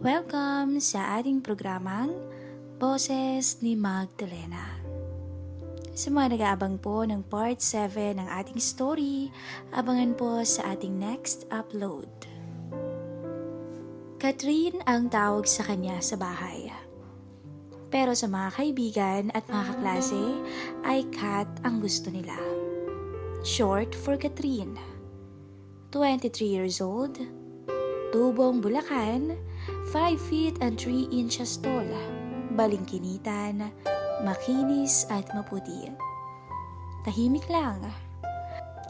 Welcome sa ating programang Boses ni Magdalena. Sa mga nag-aabang po ng part 7 ng ating story, abangan po sa ating next upload. Catherine ang tawag sa kanya sa bahay. Pero sa mga kaibigan at mga kaklase ay Kat ang gusto nila. Short for Catherine. 23 years old, tubong Bulacan, 5 feet and 3 inches tall, balingkinitan, makinis at maputi. Tahimik lang.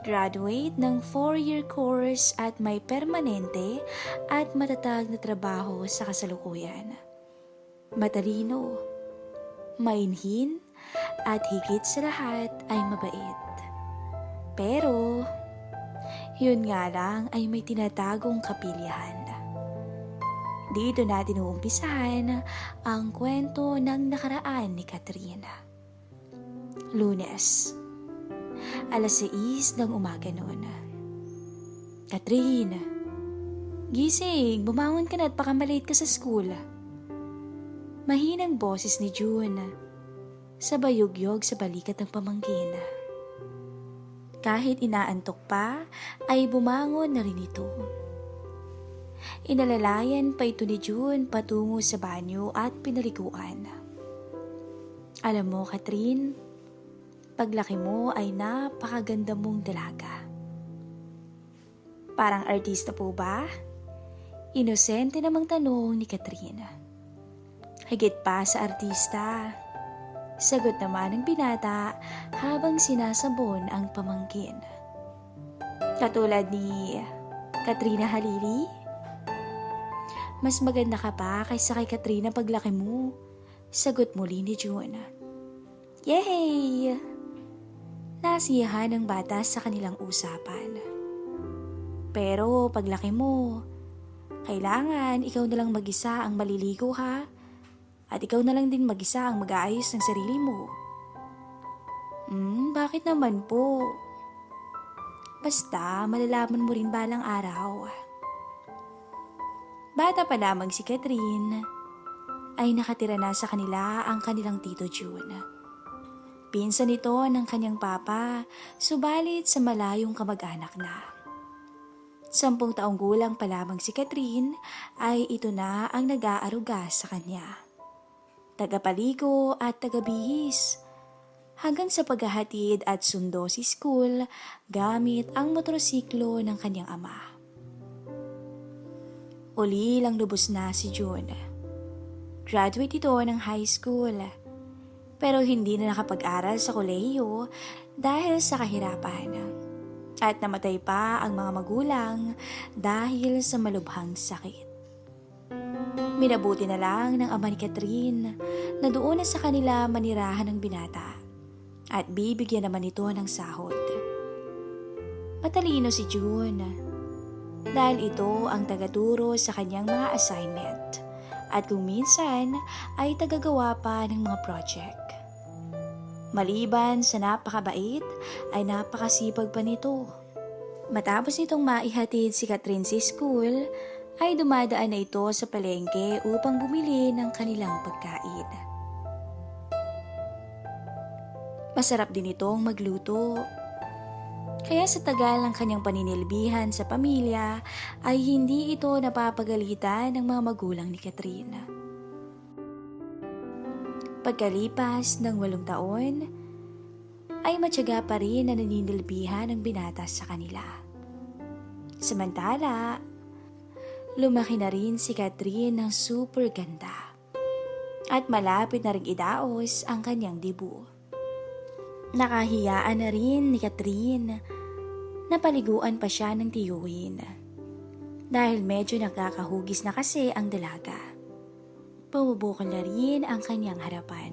Graduate ng 4-year course at may permanente at matatag na trabaho sa kasalukuyan. Matalino, mainhin, at higit sa lahat ay mabait. Pero, yun nga lang ay may tinatagong kapilihan. Dito natin uumpisahan ang kwento ng nakaraan ni Catherine. Lunes, alas 6 ng umaga noon. Catherine, gising, bumangon ka na at baka malate ka sa school. Mahinang boses ni June, sabay yugyog sa balikat ng pamangkin. Kahit inaantok pa, ay bumangon na rin ito. Inalalayan pa ito ni June patungo sa banyo at pinaliguan. Alam mo, Catherine, paglaki mo ay napakaganda mong dalaga. Parang artista po ba? Inosente namang tanong ni Catherine. Higit pa sa artista. Sagot naman ng binata habang sinasabon ang pamangkin. Katulad ni Katrina Halili? Mas maganda ka pa kaysa kay Katrina paglaki mo. Sagot muli ni June. Yay! Nasiyahan ng bata sa kanilang usapan. Pero paglaki mo, kailangan ikaw na lang mag-isa ang maliligo ha? At ikaw na lang din mag-isa ang mag-aayos ng sarili mo. Bakit naman po? Basta malalaman mo rin balang araw. Bata pa lamang si Catherine, ay nakatira na sa kanila ang kanilang tito June. Pinsan ito ng kanyang papa, subalit sa malayong kamag-anak na. 10 taong gulang pa lamang si Catherine, ay ito na ang nag-aaruga sa kanya. Tagapaligo at tagabihis, hanggang sa paghahatid at sundo si school gamit ang motorsiklo ng kanyang ama. Uli lang lubos na si June. Graduate ito ng high school, pero hindi na nakapag-aral sa kolehiyo dahil sa kahirapan. At namatay pa ang mga magulang dahil sa malubhang sakit. Minabuti na lang ng ama ni Catherine na doon na sa kanila manirahan ng binata at bibigyan naman ito ng sahod. Matalino si June dahil ito ang tagaturo sa kanyang mga assignment at kung minsan ay tagagawa pa ng mga project. Maliban sa napakabait ay napakasipag pa nito. Matapos nitong maihatid si Catherine sa school, ay dumadaan na ito sa palengke upang bumili ng kanilang pagkain. Masarap din itong magluto. Kaya sa tagal ng kanyang paninilbihan sa pamilya ay hindi ito napapagalitan ng mga magulang ni Catherine. Pagkalipas ng 8 taon, ay matyaga pa rin na naninilbihan ng binata sa kanila. Samantala, lumaki na rin si Catherine ng super ganda at malapit na rin idaos ang kanyang debut. Nakahiyaan na rin ni Catherine na paliguan pa siya ng tiyuhin dahil medyo nakakahugis na kasi ang dalaga. Pabubukol na rin ang kanyang harapan.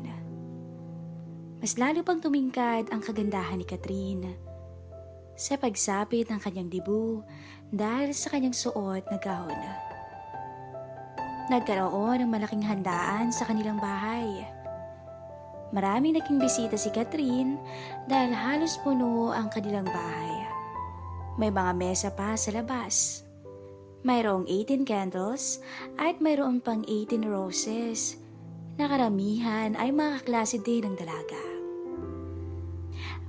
Mas lalo pang tumingkad ang kagandahan ni Catherine sa pagsapit ng kanyang debut dahil sa kanyang suot na gown. Nagkaroon ng malaking handaan sa kanilang bahay. Maraming naging bisita si Catherine dahil halos puno ang kanilang bahay. May mga mesa pa sa labas. Mayroong 18 candles at mayroon pang 18 roses na karamihan ay mga kaklase din ng dalaga.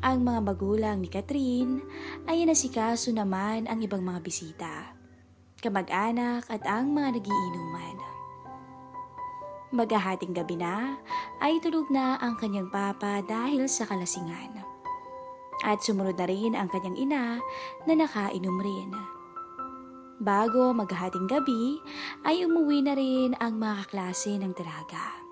Ang mga magulang ni Catherine ay inasikaso naman ang ibang mga bisita, kamag-anak at ang mga nagiinuman. Maghahating gabi na ay tulog na ang kanyang papa dahil sa kalasingan. At sumunod na rin ang kanyang ina na nakainom rin. Bago maghahating gabi ay umuwi na rin ang mga kaklase ng dalaga.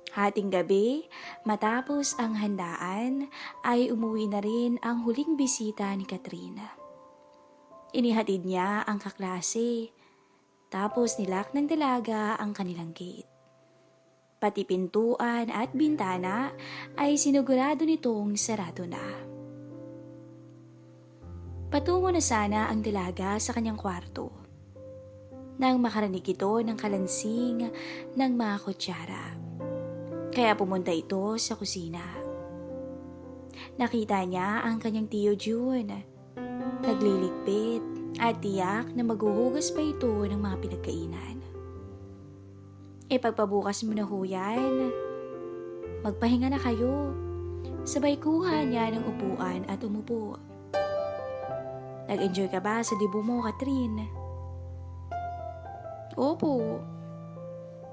Hating gabi, matapos ang handaan, ay umuwi na rin ang huling bisita ni Catherine. Inihatid niya ang kaklase, tapos nilak ng dalaga ang kanilang gate. Pati pintuan at bintana ay sinigurado nitong sarado na. Patungo na sana ang dalaga sa kanyang kwarto nang makarinig ito ng kalansing ng mga kutsara. Kaya pumunta ito sa kusina. Nakita niya ang kanyang tiyo June. Nagliligpit at tiyak na maghuhugas pa ito ng mga pinagkainan. Pagpabukas mo na ho yan. Magpahinga na kayo. Sabay kuha niya ng upuan at umupo. Nag-enjoy ka ba sa dibo mo, Catherine? Opo.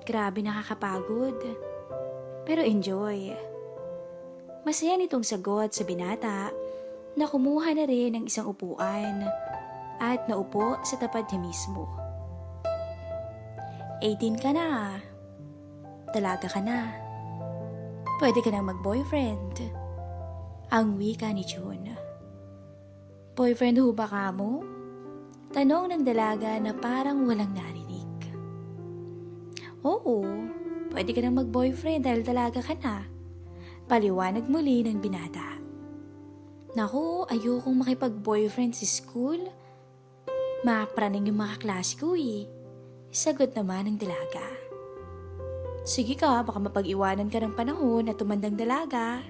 Grabe nakakapagod. Pero enjoy. Masaya nitong sagot sa binata na kumuha na rin ng isang upuan at naupo sa tapat niya mismo. 18 ka na. Dalaga ka na. Pwede ka nang mag-boyfriend. Ang wika ni June. Boyfriend ho ba ka mo? Tanong ng dalaga na parang walang narinig. Oo. Pwede ka nang mag-boyfriend dahil dalaga ka na. Paliwanag muli ng binata. Naku, ayokong makipag-boyfriend sa school. Mapraning yung mga klase ko eh. Sagot naman ng dalaga. Sige ka, baka mapag-iwanan ka ng panahon at tumandang dalaga.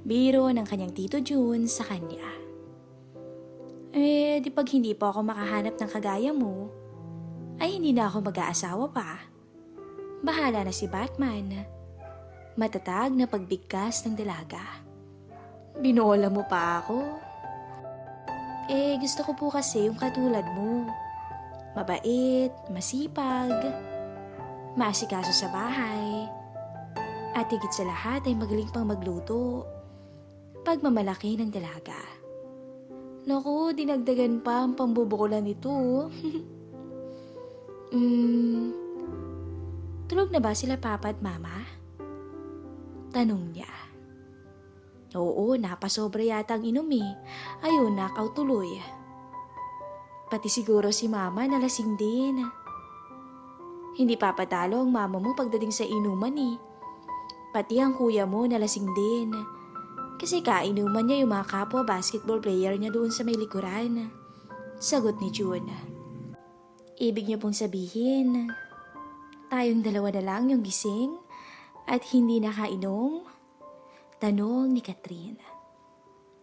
Biro ng kanyang tito June sa kanya. Di pag hindi pa ako makahanap ng kagaya mo, ay hindi na ako mag-aasawa pa. Bahala na si Batman. Matatag na pagbigkas ng dalaga. Binola mo pa ako? Gusto ko po kasi yung katulad mo. Mabait, masipag, maasikaso sa bahay, at higit sa lahat ay magaling pang magluto. Pagmamalaki ng dalaga. Naku, dinagdagan pa ang pambubukulan nito. Tulog na ba sila papa at mama? Tanong niya. Oo, napasobra yata ang inom eh. Ayun, knockout tuloy. Pati siguro si mama nalasing din. Hindi papatalo ang mama mo pagdating sa inuman eh. Pati ang kuya mo nalasing din. Kasi kainuman niya yung mga kapwa basketball player niya doon sa may likuran. Sagot ni June. Ibig niyo pong sabihin, tayong dalawa na lang yung gising at hindi nakainom? Tanong ni Catherine.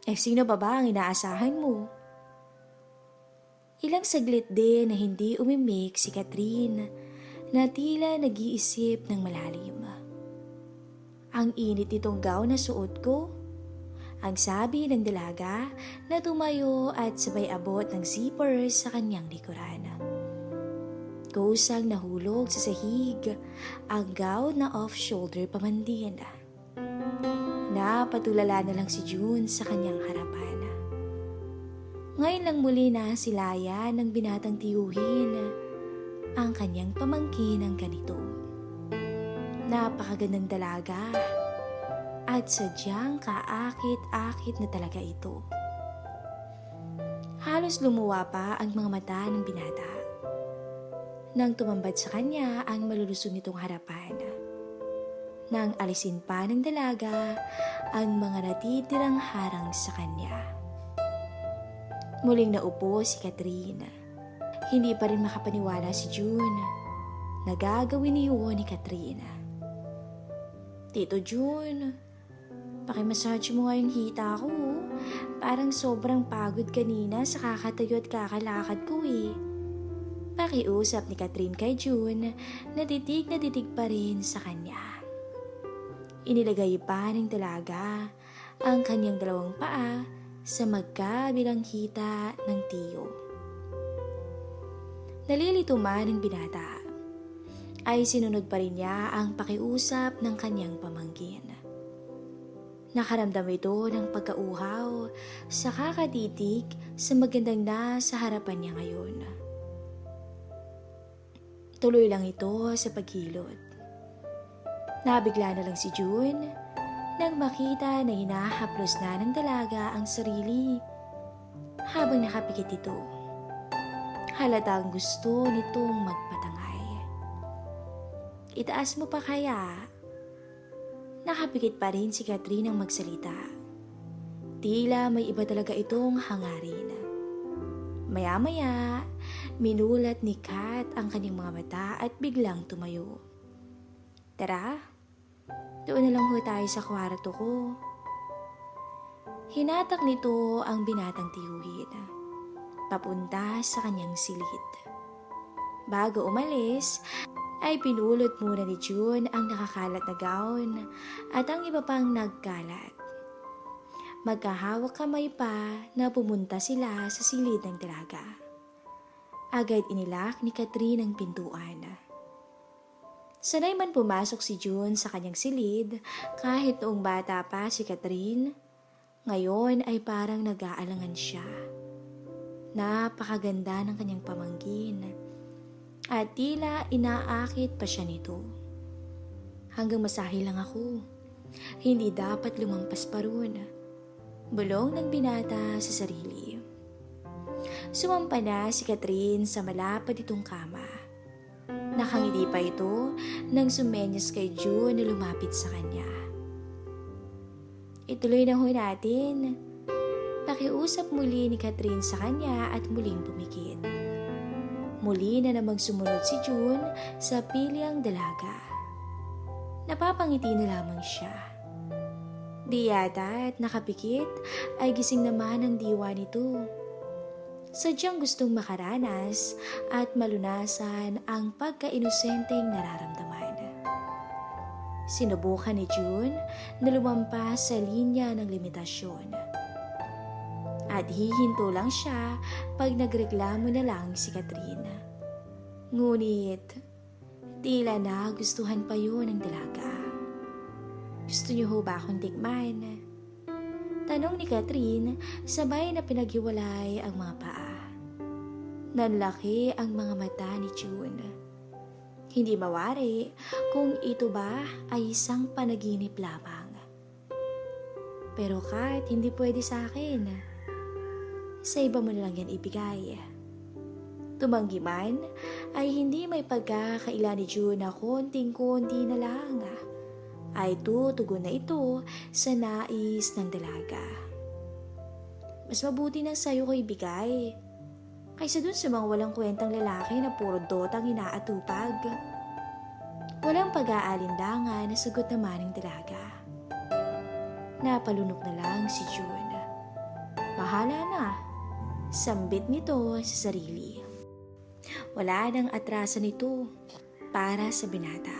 Sino ba ang inaasahan mo? Ilang saglit din na hindi umimik si Catherine na tila nag-iisip ng malalim. Ang init nitong gown na suot ko? Ang sabi ng dalaga na tumayo at sabay abot ng zipper sa kanyang likuran. Kusang nahulog sa sahig ang gown na off-shoulder pamandin. Napatulala na lang si June sa kanyang harapan. Ngayon lang muli na silaya ng binatang tiyuhin ang kanyang pamangkin ng ganito. Napakagandang dalaga at sadyang kaakit-akit na talaga ito. Halos lumuwa pa ang mga mata ng binata nang tumambad sa kanya ang malulusog nitong harapan. Nang alisin pa ng dalaga ang mga natitirang harang sa kanya. Muling naupo si Catherine. Hindi pa rin makapaniwala si June na gagawin niyon ni Catherine. Tito June, pakimassage mo nga yung hita ko. Parang sobrang pagod kanina sa kakatayo at kakalakad ko eh. Pakiusap ni Catherine kay June na titig pa rin sa kanya. Inilagay pa ng dalaga ang kanyang dalawang paa sa magkabilang hita ng tiyo. Nalilito man ang binata, ay sinunod pa rin niya ang pakiusap ng kanyang pamangkin. Nakaramdam ito ng pagkauhaw sa kakatitig sa magandang nasa harapan niya ngayon. Tuloy lang ito sa paghilot. Nabigla na lang si June nang makita na hinahaplos na ng dalaga ang sarili habang nakapikit ito. Halatang gusto nitong magpatangay. Itaas mo pa kaya? Nakapikit pa rin si Catherine ang magsalita. Tila may iba talaga itong hangarin. Maya-maya, minulat ni Kat ang kanyang mga mata at biglang tumayo. Tara, doon na lang ho tayo sa kwarto ko. Hinatak nito ang binatang tiyuhin, papunta sa kanyang silid. Bago umalis, ay pinulot muna ni June ang nakakalat na gown at ang iba pang nagkalat. Magkahawak kamay pa na pumunta sila sa silid ng dalaga. Agad inilak ni Catherine ang pintuan. Sanay man pumasok si June sa kanyang silid kahit noong bata pa si Catherine, ngayon ay parang nag-aalangan siya. Napakaganda ng kanyang pamangkin at tila inaakit pa siya nito. Hanggang masahe lang ako, hindi dapat lumampas pa ron. Bulong ng binata sa sarili. Sumampa na si Catherine sa malapad itong kama. Nakangiti pa ito nang sumenyas kay June na lumapit sa kanya. Ituloy na ho natin. Pakiusap muli ni Catherine sa kanya at muling pumikit. Muli na namang sumunod si June sa pilyang dalaga. Napapangiti na lamang siya. Di yata at nakapikit ay gising naman ang diwa nito. Sadyang gustong makaranas at malunasan ang pagka-inosenteng nararamdaman. Sinubukan ni June na lumampas sa linya ng limitasyon. At hihinto lang siya pag nagreklamo na lang si Catherine. Ngunit, tila na gustuhan pa yun ng dalaga. Gusto niyo ho ba akong tikman? Tanong ni Catherine, sabay na pinaghiwalay ang mga paa. Nanlaki ang mga mata ni June. Hindi mawari kung ito ba ay isang panaginip lamang. Pero Kat, hindi pwede sa akin. Sa iba mo na lang yan ibigay. Tumanggi man ay hindi may pagkakaila ni June na konting-konti na lang ay tutugon na ito sa nais ng dalaga. Mas mabuti na sa'yo ko ibigay kaysa dun sa mga walang kwentang lalaki na puro dotang inaatupag. Walang pag-aalinlangan na sagot naman ng dalaga. Napalunok na lang si June. Bahala na, sambit nito sa sarili. Wala nang atrasan nito para sa binata.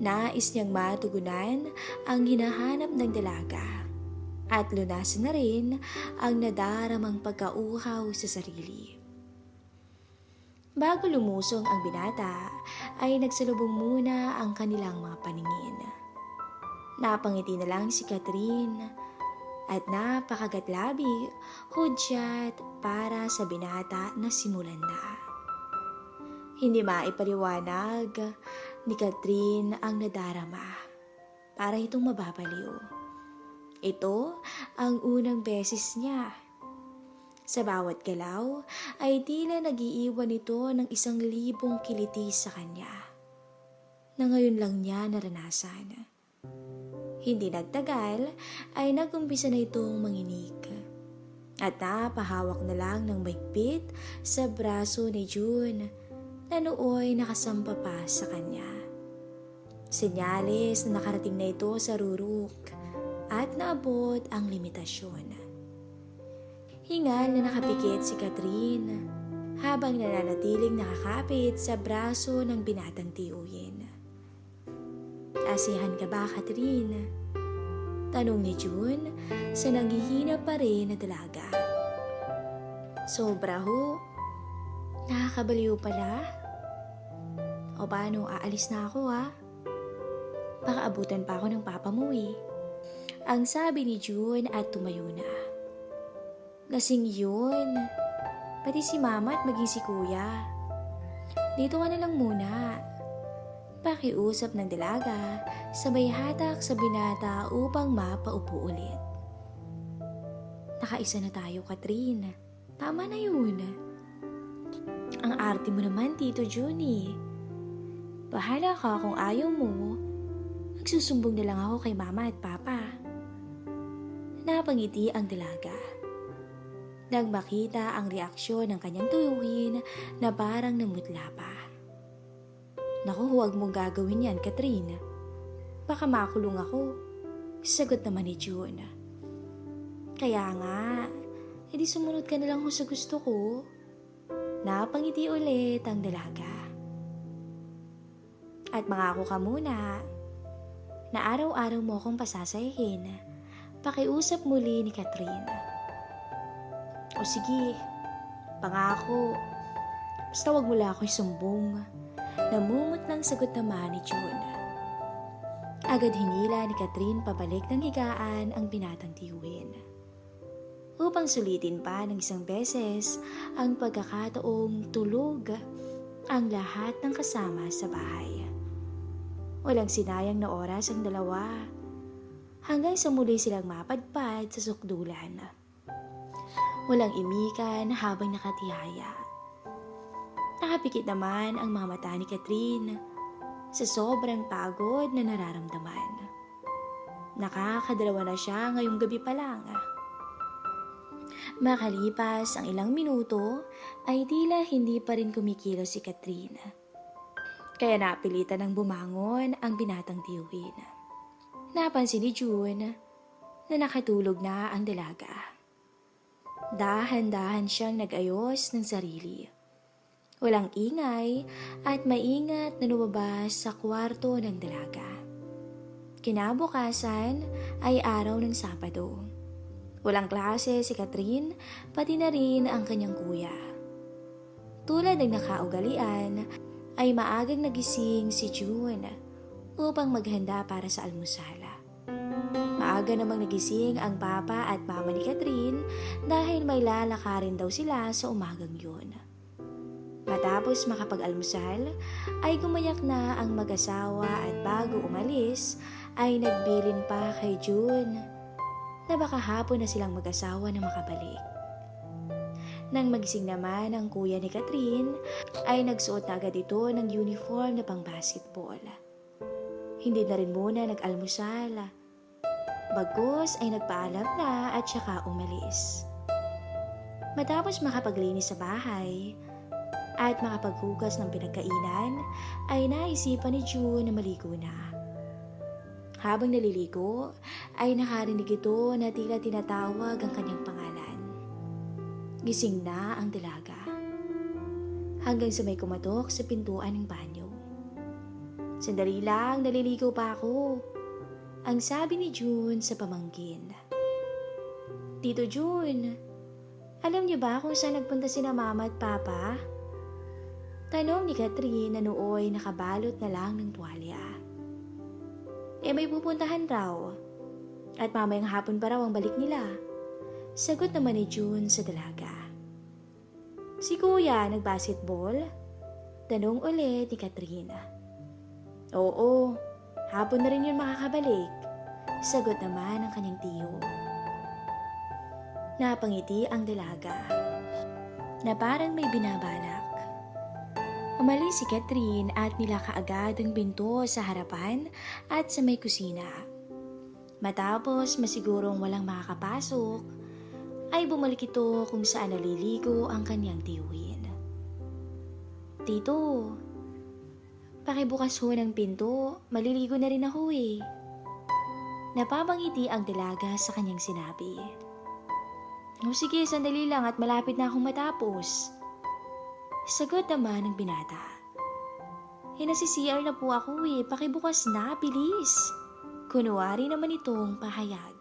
Nais niyang matugunan ang hinahanap ng dalaga at lunasan na rin ang nadaramang pagkauhaw sa sarili. Bago lumusong ang binata, ay nagsalubong muna ang kanilang mga paningin. Napangiti na lang si Catherine at napakagatlabi, hudyat para sa binata na simulan na. Hindi maipaliwanag ni Catherine ang nadarama para itong mababaliw. Ito ang unang beses niya. Sa bawat galaw ay tila nag-iiwan ito ng 1,000 kiliti sa kanya na ngayon lang niya naranasan. Hindi nagtagal ay nag-umpisa na itong manginig at napahawak na lang ng mahigpit sa braso ni June na nooy nakasampa pa sa kanya. Senyales na nakarating na ito sa rurok at naabot ang limitasyon. Hingal na nakapikit si Catherine habang nananatiling nakakapit sa braso ng binatang tiyuhin. Asihan ka ba, Catherine? Tanong ni June sa nanghihina pa rin na dalaga. Sobra ho. Nakakabaliw pala. O paano, aalis na ako ha? Baka abutan pa ako ng papa mo eh. Ang sabi ni June at tumayo na. Lasing yun. Pati si mama at maging si kuya. Dito ka na lang muna. Pakiusap ng dalaga, sabay hatak sa binata upang mapaupo ulit. Nakaisa na tayo, Catherine. Tama na yun. Ang arte mo naman, Tito Junie. Bahala ka kung ayaw mo. Magsusumbong na lang ako kay mama at papa. Napangiti ang dalaga. Nang makita ang reaksyon ng kanyang tuyuhin na parang namutla pa. Naku, huwag mong gagawin yan, Catherine. Baka makulong ako. Sagot naman ni June. Kaya nga, edi sumunod ka na lang sa gusto ko. Napangiti ulit ang dalaga. At mangako ka muna na araw-araw mo akong pasasayahin. Pakiusap muli ni Catherine. O sige, pangako. Basta wag mo lang ako'y sumbong. Namumot lang sagot naman ni June. Agad hinila ni Catherine pabalik ng higaan ang binatang tiyuhin. Upang sulitin pa ng isang beses ang pagkakataong tulog ang lahat ng kasama sa bahay. Walang sinayang na oras ang dalawa hanggang sa muli silang mapadpad sa sukdulan. Walang imikan habang nakatihaya. Nakapikit naman ang mga mata ni Catherine sa sobrang pagod na nararamdaman. Nakakadalawa na siya ngayong gabi pa lang. Makalipas ang ilang minuto ay tila hindi pa rin kumikilos si Catherine. Kaya napilitan ng bumangon ang binatang tiyuhin. Napansin ni June na nakatulog na ang dalaga. Dahan-dahan siyang nag-ayos ng sarili. Walang ingay at maingat na lumabas sa kwarto ng dalaga. Kinabukasan ay araw ng Sabado. Walang klase si Catherine, pati na rin ang kanyang kuya. Tulad ng nakaugalian, ay maagang nagising si June upang maghanda para sa almusala. Maaga namang nagising ang papa at mama ni Catherine dahil may lalakarin daw sila sa umagang yun. Matapos makapag-almusal, ay gumayak na ang mag-asawa at bago umalis, ay nagbilin pa kay June na baka hapon na silang mag-asawa na makabalik. Nang magising naman ang kuya ni Catherine, ay nagsuot na agad ito ng uniform na pang-basketball. Hindi na rin muna nag-almusal. Bagkus ay nagpaalam na at saka umalis. Matapos makapaglinis sa bahay at makapaghugas ng pinagkainan, ay naisipan ni June na maligo na. Habang naliligo, ay nakarinig ito na tila tinatawag ang kanyang pangalan. Gising na ang dalaga. Hanggang sa may kumatok sa pintuan ng banyo. Sandali lang, naliligo pa ako. Ang sabi ni June sa pamangkin. Tito June, alam niyo ba kung saan nagpunta sina mama at papa? Tanong ni Catherine na nooy nakabalot na lang ng tuwalya. May pupuntahan raw. At mamayang hapon pa raw ang balik nila. Sagot naman ni June sa dalaga. Si kuya nag-basketball? Tanong ulit ni Catherine. Oo, hapon na rin yun makakabalik. Sagot naman ng kanyang tiyo. Napangiti ang dalaga na parang may binabalak. Umalis si Catherine at nilaka agad ang pinto sa harapan at sa may kusina. Matapos masigurong walang makakapasok, ay bumalik ito kung saan naliligo ang kanyang tiyuhin. Tito, pakibukas ho ng pinto, maliligo na rin ako eh. Napapangiti ang dalaga sa kanyang sinabi. O sige, sandali lang at malapit na akong matapos. Sagot naman ng binata. Nasi-CR na po ako pakibukas na, bilis. Kunwari naman itong pahayag.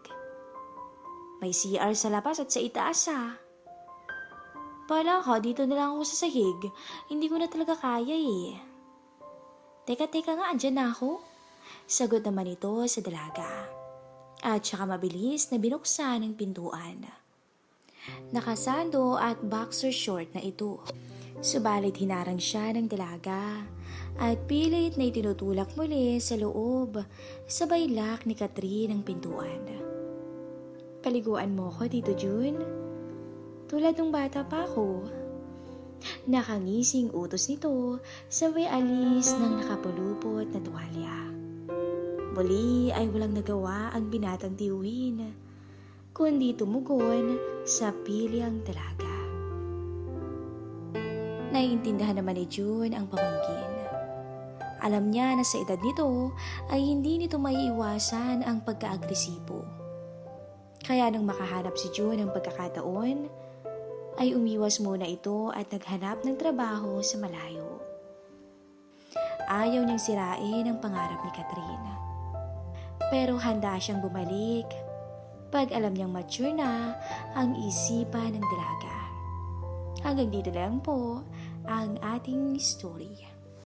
May CR sa labas at sa itaas Pala ka, dito na lang ako sa sahig. Hindi ko na talaga kaya Teka nga, andyan na ako. Sagot naman ito sa dalaga. At saka mabilis na binuksan ang pintuan. Nakasando at boxer short na ito. Subalit hinarang siya ng dalaga at pilit na itinutulak muli sa loob sa baylak ni Catherine ang pintuan. Paliguan mo ko, Tito Jun? Tulad ng bata pa ako. Nakangising utos nito sa may alis ng nakapulupot na tuwalya. Muli ay walang nagawa ang binatang tiwin, kundi tumugon sa pilyang dalaga. Naiintindihan naman ni June ang pamangkin. Alam niya na sa edad nito ay hindi nito maiiwasan ang pagka-agresibo. Kaya nang makahanap si June ng pagkakataon, ay umiwas muna ito at naghanap ng trabaho sa malayo. Ayaw niyang sirain ang pangarap ni Catherine. Pero handa siyang bumalik pag alam niyang mature na ang isipan ng dalaga. Hanggang dito lang po ang ating story.